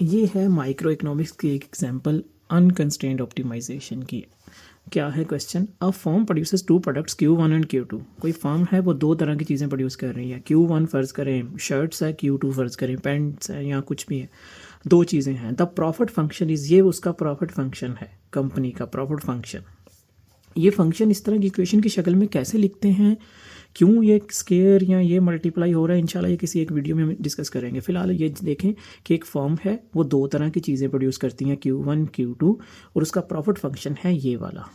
ये है micro economics की एक एग्जांपल अनकंस्ट्रेंड ऑप्टिमाइजेशन की। क्या है question? A firm produces two products Q1 and Q2। कोई फर्म है वो दो तरह की चीज़ें प्रोड्यूस कर रही है। Q1 फ़र्ज़ करें शर्ट्स है, Q2 फ़र्ज़ करें पैंट्स है या कुछ भी है, दो चीज़ें हैं। द प्रॉफिट फंक्शन इज़, ये उसका प्रॉफिट फंक्शन है, कंपनी का प्रॉफिट फंक्शन। ये फंक्शन इस तरह की इक्वेशन की शक्ल में कैसे लिखते हैं, क्यों ये स्केयर या ये मल्टीप्लाई हो रहा है, इंशाल्लाह ये किसी एक वीडियो में हम डिस्कस करेंगे। फिलहाल ये देखें कि एक फर्म है वो दो तरह की चीज़ें प्रोड्यूस करती हैं, Q1 Q2, और उसका प्रॉफिट फंक्शन है ये वाला।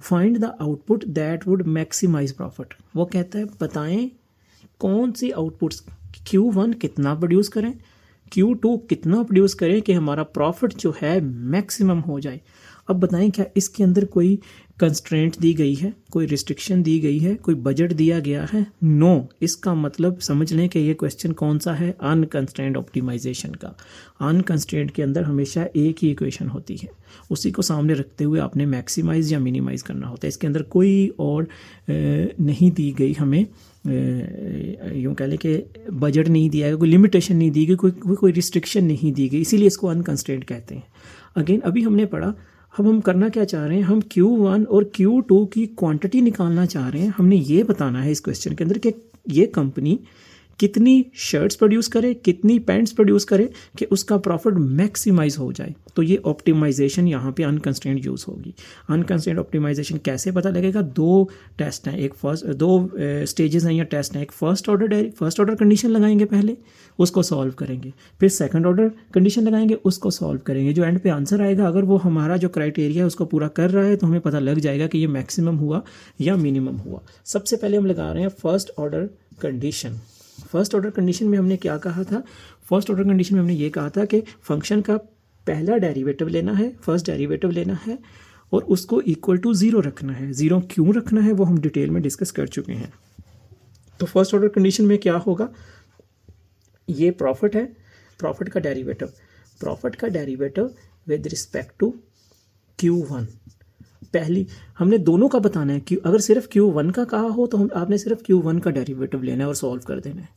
Find the output that would maximize profit. वो कहता है बताएं कौन सी आउटपुट्स, Q1 कितना प्रोड्यूस करें, Q2 कितना प्रोड्यूस करें कि हमारा प्रॉफिट जो है मैक्सिमम हो जाए। अब बताएं क्या इसके अंदर कोई कंस्ट्रेंट दी गई है, कोई रिस्ट्रिक्शन दी गई है, कोई बजट दिया गया है? नो। इसका मतलब समझ लें कि ये क्वेश्चन कौन सा है, अनकंस्ट्रेंट ऑप्टिमाइजेशन का। अनकंस्ट्रेंट के अंदर हमेशा एक ही इक्वेशन होती है, उसी को सामने रखते हुए आपने मैक्सिमाइज या मिनिमाइज करना होता है। इसके अंदर कोई और नहीं दी गई हमें, यूँ कह लें कि बजट नहीं दिया गया, कोई लिमिटेशन नहीं दी गई, कोई रिस्ट्रिक्शन नहीं दी गई, इसीलिए इसको अनकंस्ट्रेंट कहते हैं। अगेन अभी हमने पढ़ा, अब हम करना क्या चाह रहे हैं, हम Q1 और Q2 की क्वांटिटी निकालना चाह रहे हैं। हमने ये बताना है इस क्वेश्चन के अंदर कि ये कंपनी कितनी शर्ट्स प्रोड्यूस करे, कितनी पैंट्स प्रोड्यूस करे कि उसका प्रॉफिट मैक्सिमाइज हो जाए। तो ये ऑप्टिमाइजेशन यहाँ पे अनकंस्ट्रेंट यूज़ होगी। अनकंस्ट्रेंट ऑप्टिमाइजेशन कैसे पता लगेगा? दो टेस्ट हैं, एक फर्स्ट, दो स्टेजेस हैं या टेस्ट हैं। एक फर्स्ट ऑर्डर कंडीशन लगाएंगे, पहले उसको सॉल्व करेंगे, फिर सेकंड ऑर्डर कंडीशन लगाएंगे, उसको सॉल्व करेंगे। जो एंड पे आंसर आएगा, अगर वो हमारा जो क्राइटेरिया है उसको पूरा कर रहा है तो हमें पता लग जाएगा कि ये मैक्सिमम हुआ या मिनिमम हुआ। सबसे पहले हम लगा रहे हैं first order condition. First order condition में हमने क्या कहा था? फर्स्ट ऑर्डर कंडीशन में हमने ये कहा था कि फंक्शन का पहला डेरिवेटिव लेना है, फर्स्ट डेरिवेटिव लेना है और उसको इक्वल टू 0 रखना है। 0 क्यों रखना है वो हम डिटेल में डिस्कस कर चुके हैं। तो फर्स्ट ऑर्डर कंडीशन में क्या होगा, ये प्रॉफिट है, प्रॉफिट का derivative with respect to Q1। पहली हमने दोनों का बताना है कि अगर सिर्फ Q1 का कहा हो तो आपने सिर्फ Q1 का डेरिवेटिव लेना है और सॉल्व कर देना है।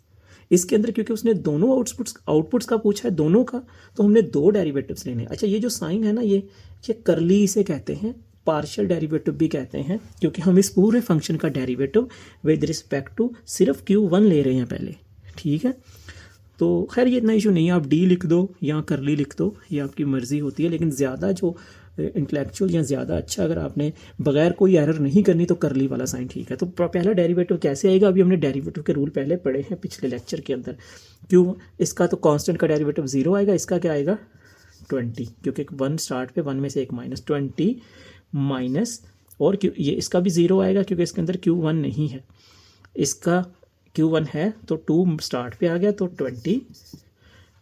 इसके अंदर क्योंकि उसने दोनों आउटपुट्स का पूछा है, दोनों का, तो हमने दो डेरिवेटिव्स लेने हैं। अच्छा, ये जो साइन है ना, ये करली इसे कहते हैं, पार्शियल डेरिवेटिव भी कहते हैं, क्योंकि हम इस पूरे फंक्शन का डेरिवेटिव विद रिस्पेक्ट टू सिर्फ Q1 ले रहे हैं पहले। ठीक है, तो खैर ये इतना इशू नहीं है, आप डी लिख दो या करली लिख दो, ये आपकी मर्ज़ी होती है। लेकिन ज़्यादा जो इंटेलेक्चुअल या ज़्यादा अच्छा, अगर आपने बगैर कोई एरर नहीं करनी तो करली वाला साइन ठीक है। तो पहला डेरिवेटिव कैसे आएगा? अभी हमने डेरिवेटिव के रूल पहले पढ़े हैं पिछले लेक्चर के अंदर। क्यों? इसका तो कांस्टेंट का डेरिवेटिव 0 आएगा, इसका क्या आएगा 20, क्योंकि 1 स्टार्ट पे 1 में से एक माइनस 20 माइनस, और ये इसका भी 0 आएगा क्योंकि इसके अंदर Q1 नहीं है। इसका Q1 है तो 2 स्टार्ट पे आ गया, तो 20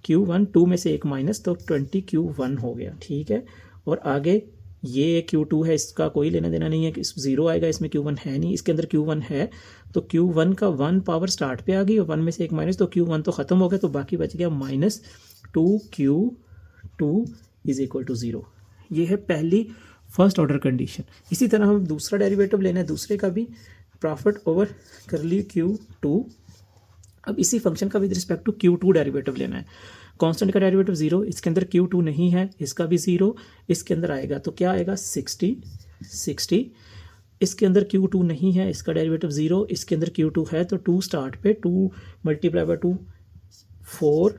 Q1, 2 में से एक माइनस, तो 20 Q1 हो गया। ठीक है, और आगे ये Q2 है, इसका कोई लेना देना नहीं है, कि 0 आएगा, इसमें Q1 है नहीं, इसके अंदर Q1 है, तो Q1 का 1 पावर स्टार्ट पे आ गई और 1 में से एक माइनस, तो Q1 तो ख़त्म हो गया, तो बाकी बच गया minus 2Q2 is equal to 0। ये है पहली फर्स्ट ऑर्डर कंडीशन। इसी तरह हम दूसरा डेरिवेटिव लेना है, दूसरे का भी, प्रॉफिट ओवर करली Q2। अब इसी फंक्शन का with respect to Q2 derivative लेना है। कांस्टेंट का डेरिवेटिव 0, इसके अंदर Q2 नहीं है, इसका भी 0, इसके अंदर आएगा तो क्या आएगा 60। इसके अंदर Q2 नहीं है, इसका डेरिवेटिव 0, इसके अंदर Q2 है, तो 2 स्टार्ट पे 2 मल्टीप्लाई बाय 2 4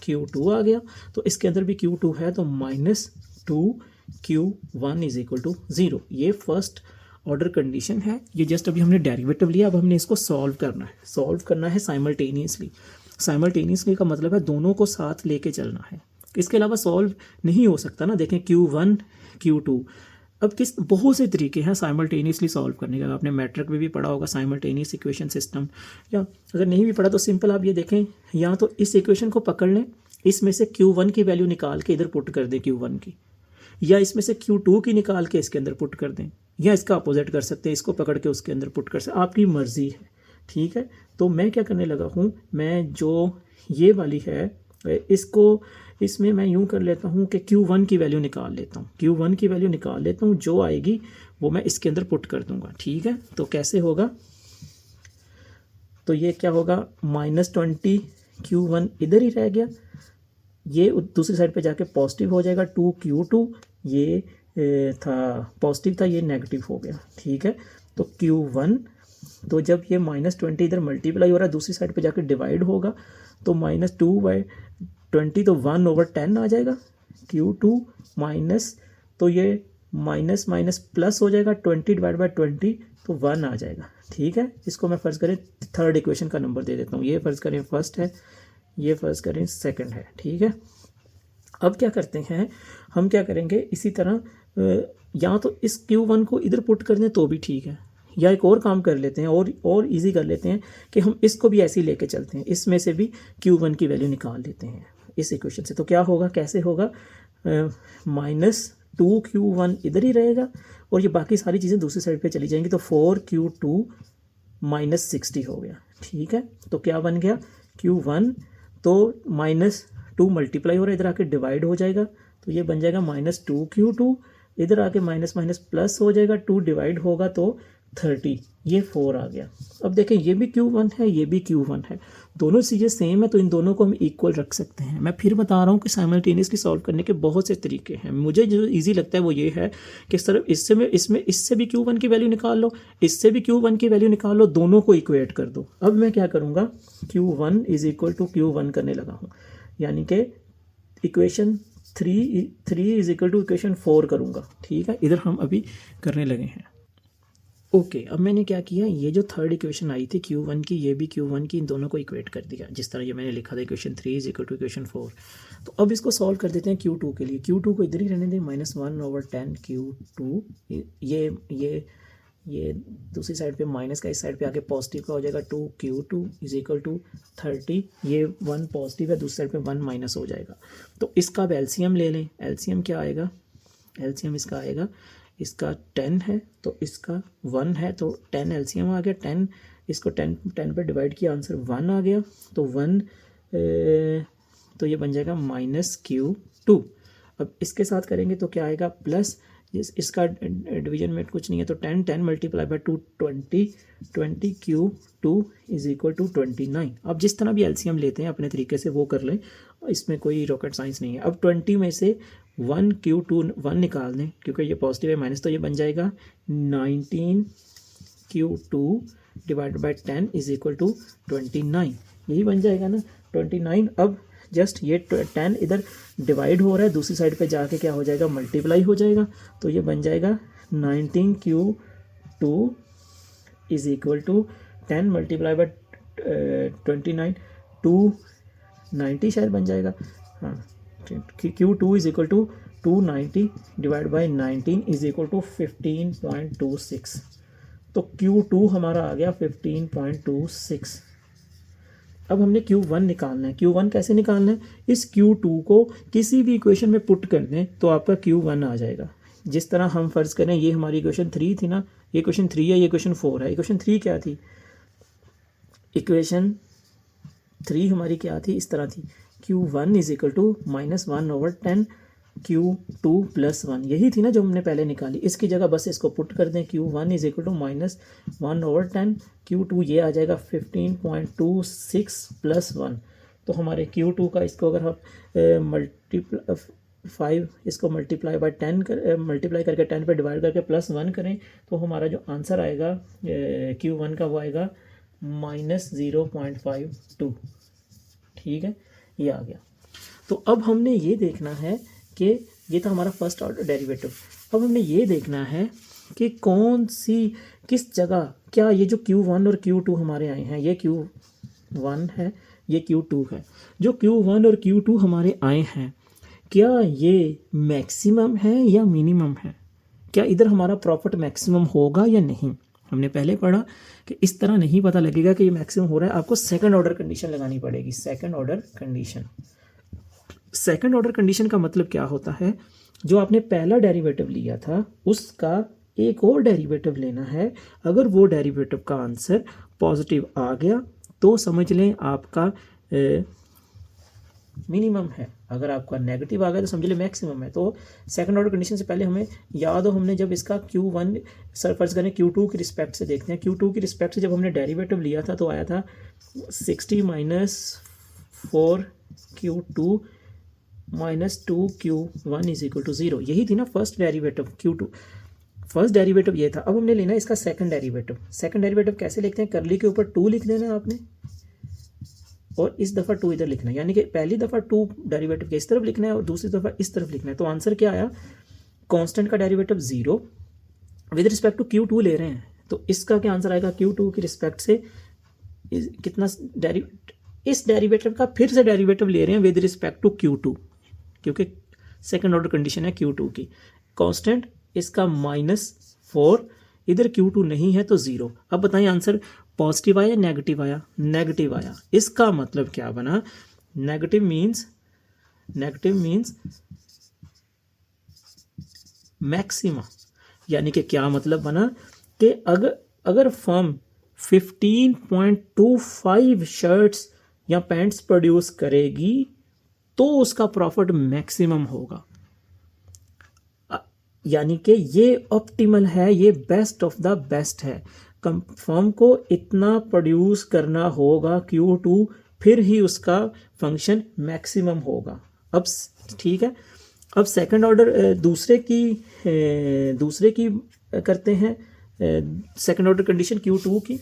Q2 आ गया, तो इसके अंदर भी Q2 है, तो minus 2Q1 is equal to 0। ये फर्स्ट ऑर्डर कंडीशन है। ये जस्ट अभी हमने डेरिवेटिव लिया, अब हमने इसको सॉल्व करना है साइमल्टेनियसली का मतलब है दोनों को साथ लेके चलना है, इसके अलावा सॉल्व नहीं हो सकता ना। देखें Q1 Q2, अब बहुत से तरीके हैं साइमल्टेनियसली सॉल्व करने का। आपने मैट्रिक में भी पढ़ा होगा साइमल्टेनियस इक्वेशन सिस्टम, या अगर नहीं भी पढ़ा तो सिंपल आप ये देखें, या तो इस इक्वेशन को पकड़ लें, इसमें से Q1 की वैल्यू निकाल के इधर पुट कर दें Q1 की, या इसमें से Q2 की निकाल के इसके अंदर पुट कर दें, या इसका अपोजिट कर सकते हैं, इसको पकड़ के उसके अंदर पुट कर सकते, आपकी मर्जी है। ठीक है, तो मैं क्या करने लगा हूँ, मैं जो ये वाली है इसमें मैं यूँ कर लेता हूँ कि Q1 की वैल्यू निकाल लेता हूँ, जो आएगी वो मैं इसके अंदर पुट कर दूंगा। ठीक है, तो कैसे होगा, तो ये क्या होगा, -20 Q1 इधर ही रह गया, ये दूसरी साइड पे जाके पॉजिटिव हो जाएगा 2Q2, ये था पॉजिटिव था, ये नेगेटिव हो गया, ठीक है। तो Q1, तो जब ये -20 इधर मल्टीप्लाई हो रहा है दूसरी साइड पे जाके डिवाइड होगा तो -2/20 तो 1/10 आ जाएगा। Q2 माइनस, तो ये माइनस माइनस प्लस हो जाएगा 20/20 तो 1 आ जाएगा, ठीक है। इसको मैं फ़र्ज़ करें थर्ड इक्वेशन का नंबर दे देता हूँ, ये फ़र्ज़ करें फर्स्ट है, ये फ़र्ज़ करें सेकंड है, ठीक है। अब क्या करते हैं हम, क्या करेंगे इसी तरह या तो इस Q1 को इधर पुट कर दें तो भी ठीक है, या एक और काम कर लेते हैं और इजी कर लेते हैं कि हम इसको भी ऐसे ही लेके चलते हैं, इसमें से भी Q1 की वैल्यू निकाल लेते हैं इस इक्वेशन से। तो क्या होगा, कैसे होगा, -2Q1 इधर ही रहेगा और ये बाकी सारी चीज़ें दूसरी साइड पे चली जाएंगी, तो 4Q2 -60 हो गया, ठीक है। तो क्या बन गया, Q1 तो -2 मल्टीप्लाई हो रहा है, इधर आके डिवाइड हो जाएगा तो ये बन जाएगा -2Q2, इधर आके माइनस माइनस प्लस हो जाएगा, 2 डिवाइड होगा तो 30, ये 4 आ गया। अब देखें ये भी Q1 है, ये भी Q1 है, दोनों चीज़ें सेम है तो इन दोनों को हम इक्वल रख सकते हैं। मैं फिर बता रहा हूँ कि साइमल्टेनियसली सॉल्व करने के बहुत से तरीके हैं। मुझे जो इजी लगता है वो ये है कि सिर्फ इससे भी Q1 की वैल्यू निकाल लो, इससे भी Q1 की वैल्यू निकाल लो, दोनों को इक्वेट कर दो। अब मैं क्या करूँगा, Q1 = Q1 करने लगा हूँ, यानी कि इक्वेशन 3 = इक्वेशन 4 करूँगा, ठीक है। इधर हम अभी करने लगे हैं। ओके, अब मैंने क्या किया, ये जो थर्ड इक्वेशन आई थी Q1 की, ये भी Q1 की, इन दोनों को इक्वेट कर दिया जिस तरह ये मैंने लिखा था इक्वेशन 3 = इक्वेशन 4। तो अब इसको सॉल्व कर देते हैं Q2 के लिए। Q2 को इधर ही रहने दें, -1/10 Q2, ये दूसरी साइड पे माइनस का इस साइड पे आके पॉजिटिव का हो जाएगा 2Q2 = 30, ये 1 पॉजिटिव है, दूसरी साइड पे 1 माइनस हो जाएगा। तो इसका अब एलसीएम ले लें, एलसीएम क्या आएगा, एलसीएम इसका आएगा, इसका 10 है तो इसका 1 है, तो 10 एलसीएम आ गया, 10 इसको 10 पे डिवाइड किया, आंसर 1 आ गया, तो 1 तो ये बन जाएगा -Q2। अब इसके साथ करेंगे तो क्या आएगा, प्लस इसका डिवीजन में कुछ नहीं है तो 10 मल्टीप्लाई बाय 2 20 Q2 = 29। अब जिस तरह भी एलसीएम लेते हैं अपने तरीके से वो कर लें, इसमें कोई रॉकेट साइंस नहीं है। अब 20 में से 1 Q2 निकाल दें क्योंकि ये पॉजिटिव है माइनस, तो ये बन जाएगा 19 Q2 / 10 = 29, यही बन जाएगा ना 29। अब जस्ट ये 10 इधर डिवाइड हो रहा है, दूसरी साइड पे जाके क्या हो जाएगा, मल्टीप्लाई हो जाएगा, तो ये बन जाएगा 19 Q2 = 10 मल्टीप्लाई बाय 29, 290 शायद बन जाएगा, हाँ। Q2 = 290 डिवाइड बाई 19 = 15.26, तो Q2 हमारा आ गया 15.26। अब हमने Q1 निकालना है। Q1 कैसे निकालना है, इस Q2 को किसी भी इक्वेशन में पुट कर दें तो आपका Q1 आ जाएगा। जिस तरह हम फर्ज करें ये हमारी इक्वेशन 3 थी ना, ये इक्वेशन 3 है, ये इक्वेशन 4 है। इक्वेशन 3 क्या थी, इक्वेशन 3 हमारी क्या थी, इस तरह थी, Q1 = -1/10 Q2 + 1, यही थी ना जो हमने पहले निकाली। इसकी जगह बस इसको पुट कर दें, Q1 = -1/10 Q2, ये आ जाएगा 15.26 + 1, तो हमारे Q2 का इसको अगर हम 5 इसको मल्टीप्लाई बाय 10 मल्टीप्लाई करके 10 पे डिवाइड करके +1 करें तो हमारा जो आंसर आएगा Q1 का वो आएगा -0.52, ठीक है, ये आ गया। तो अब हमने ये देखना है कि ये था हमारा फर्स्ट ऑर्डर डेरिवेटिव। अब हमने ये देखना है कि किस जगह, क्या ये जो Q1 और Q2 हमारे आए हैं, ये Q1 है, ये Q2 है, जो Q1 और Q2 हमारे आए हैं, क्या ये मैक्सिमम है या मिनिमम है, क्या इधर हमारा प्रॉफिट मैक्सिमम होगा या नहीं। हमने पहले पढ़ा कि इस तरह नहीं पता लगेगा कि ये मैक्सिमम हो रहा है, आपको सेकंड ऑर्डर कंडीशन लगानी पड़ेगी। सेकंड ऑर्डर कंडीशन का मतलब क्या होता है, जो आपने पहला डेरिवेटिव लिया था उसका एक और डेरिवेटिव लेना है। अगर वो डेरिवेटिव का आंसर पॉजिटिव आ गया तो समझ लें आपका मिनिमम है, अगर आपका नेगेटिव आ गया तो समझ लें मैक्सिमम है। तो सेकंड ऑर्डर कंडीशन से पहले हमें याद हो, हमने जब इसका Q1 फर्ज करें Q2 की रिस्पेक्ट से देखते हैं, Q2 की रिस्पेक्ट से जब हमने डेरिवेटिव लिया था तो आया था 60 - 4 Q2 minus 2q1 is equal to 0, यही थी ना first derivative q2, first derivative ये था। अब हमने लेना है इसका सेकंड डेरिवेटिव। सेकंड डेरिवेटिव कैसे लिखते हैं, करली के ऊपर 2 लिख देना आपने और इस दफ़ा 2 इधर लिखना है, यानी कि पहली दफ़ा 2 डेरिवेटिव के इस तरफ लिखना है और दूसरी दफ़ा इस तरफ लिखना है। तो आंसर क्या आया, कांस्टेंट का derivative 0 with respect to q2 ले रहे हैं, तो इसका क्या आंसर आएगा, q2 की रिस्पेक्ट से कितना इस डेरिवेटिव का फिर से डेरिवेटिव ले रहे हैं विद रिस्पेक्ट टू q2, क्योंकि सेकंड ऑर्डर कंडीशन है q2 की। कांस्टेंट इसका -4, इधर q2 नहीं है तो 0। अब बताइए आंसर पॉजिटिव आया नेगेटिव आया, नेगेटिव आया। इसका मतलब क्या बना, नेगेटिव मीन्स मैक्सिमा, यानी कि क्या मतलब बना कि अगर फर्म 15.25 शर्ट्स या पैंट्स प्रोड्यूस करेगी तो उसका प्रॉफिट मैक्सिमम होगा, यानी कि ये ऑप्टिमल है, ये बेस्ट ऑफ द बेस्ट है। फर्म को इतना प्रोड्यूस करना होगा Q2, फिर ही उसका फंक्शन मैक्सिमम होगा। अब ठीक है, अब सेकंड ऑर्डर दूसरे की करते हैं, सेकंड ऑर्डर कंडीशन Q2 की,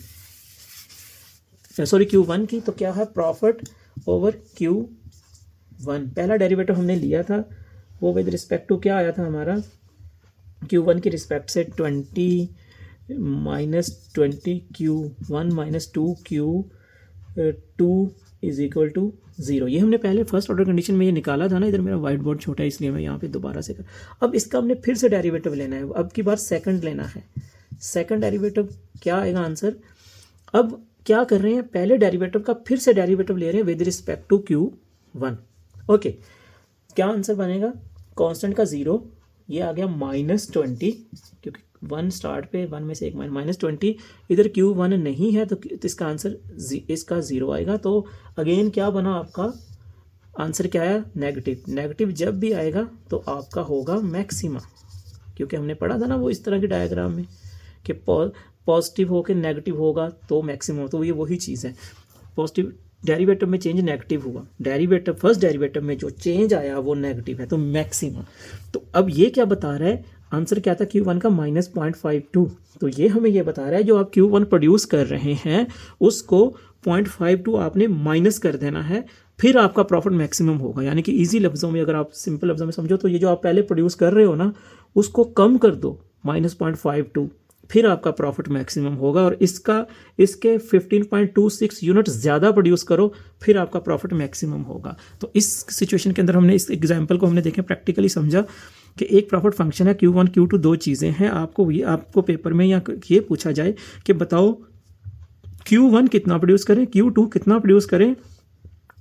सॉरी Q1 की। तो क्या है, प्रॉफिट ओवर Q1, पहला डेरिवेटिव हमने लिया था वो विद रिस्पेक्ट टू क्या आया था हमारा, Q1 की रिस्पेक्ट से 20 minus 20Q1 minus 2Q2 is equal to 0। ये हमने पहले फर्स्ट ऑर्डर कंडीशन में ये निकाला था ना, इधर मेरा वाइट बोर्ड छोटा है इसलिए मैं यहाँ पे दोबारा से अब इसका हमने फिर से डेरिवेटिव लेना है, अब की बार सेकंड लेना है। सेकंड डेरिवेटिव क्या आएगा आंसर, अब क्या कर रहे हैं, पहले डेरिवेटिव का फिर से डेरिवेटिव ले रहे हैं with respect to Q1। Okay, क्या आंसर बनेगा, कांस्टेंट का 0, ये आ गया -20, क्योंकि 1 स्टार्ट पे 1 में से एक -20, इधर Q1 नहीं है तो इसका आंसर इसका 0 आएगा। तो अगेन क्या बना आपका आंसर, क्या आया, नेगेटिव। नेगेटिव जब भी आएगा तो आपका होगा मैक्सिमा, क्योंकि हमने पढ़ा था ना वो इस तरह के डायग्राम में कि पॉजिटिव होकर नेगेटिव होगा तो मैक्सिमम, तो ये वही चीज़ है। पॉजिटिव डेरिवेटिव में चेंज नेगेटिव हुआ, डेरिवेटिव फर्स्ट डेरिवेटिव में जो चेंज आया वो नेगेटिव है, तो मैक्सिमम। तो अब ये क्या बता रहा है, आंसर क्या था Q1 का -0.52, तो ये हमें ये बता रहा है जो आप Q1 प्रोड्यूस कर रहे हैं उसको 0.52 आपने माइनस कर देना है, फिर आपका प्रॉफिट मैक्सिमम होगा। यानी कि इजी लफ्ज़ों में, अगर आप सिंपल लफ्ज़ों में समझो तो ये जो आप पहले प्रोड्यूस कर रहे हो ना उसको कम कर दो -0.52, फिर आपका प्रॉफिट मैक्सिमम होगा, और इसके 15.26 यूनिट ज़्यादा प्रोड्यूस करो फिर आपका प्रॉफिट मैक्सिमम होगा। तो इस सिचुएशन के अंदर हमने इस एग्जांपल को हमने देखें प्रैक्टिकली समझा कि एक प्रॉफिट फंक्शन है Q1 Q2, दो चीज़ें हैं। आपको पेपर में या ये पूछा जाए कि बताओ Q1 कितना प्रोड्यूस करें, Q2 कितना प्रोड्यूस करें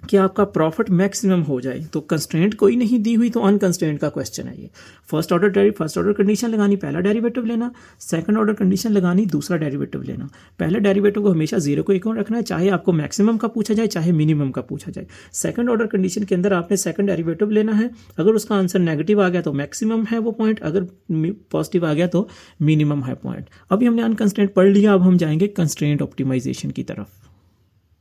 कि आपका प्रॉफिट मैक्सिमम हो जाए, तो कंस्ट्रेंट कोई नहीं दी हुई, तो अनकंस्ट्रेंट का क्वेश्चन है ये। फर्स्ट ऑर्डर कंडीशन लगानी, पहला डेरिवेटिव लेना, सेकंड ऑर्डर कंडीशन लगानी, दूसरा डेरिवेटिव लेना। पहले डेरिवेटिव को हमेशा 0 को इक्वल रखना है, चाहे आपको मैक्सिमम का पूछा जाए चाहे मिनिमम का पूछा जाए। सेकंड ऑर्डर कंडीशन के अंदर आपने सेकंड डेरिवेटिव लेना है, अगर उसका आंसर नेगेटिव आ गया तो मैक्सिमम है वो पॉइंट, अगर पॉजिटिव आ गया तो मिनिमम है पॉइंट। अभी हमने अनकंस्ट्रेंट पढ़ लिया, अब हम जाएंगे कंस्ट्रेंट ऑप्टिमाइजेशन की तरफ।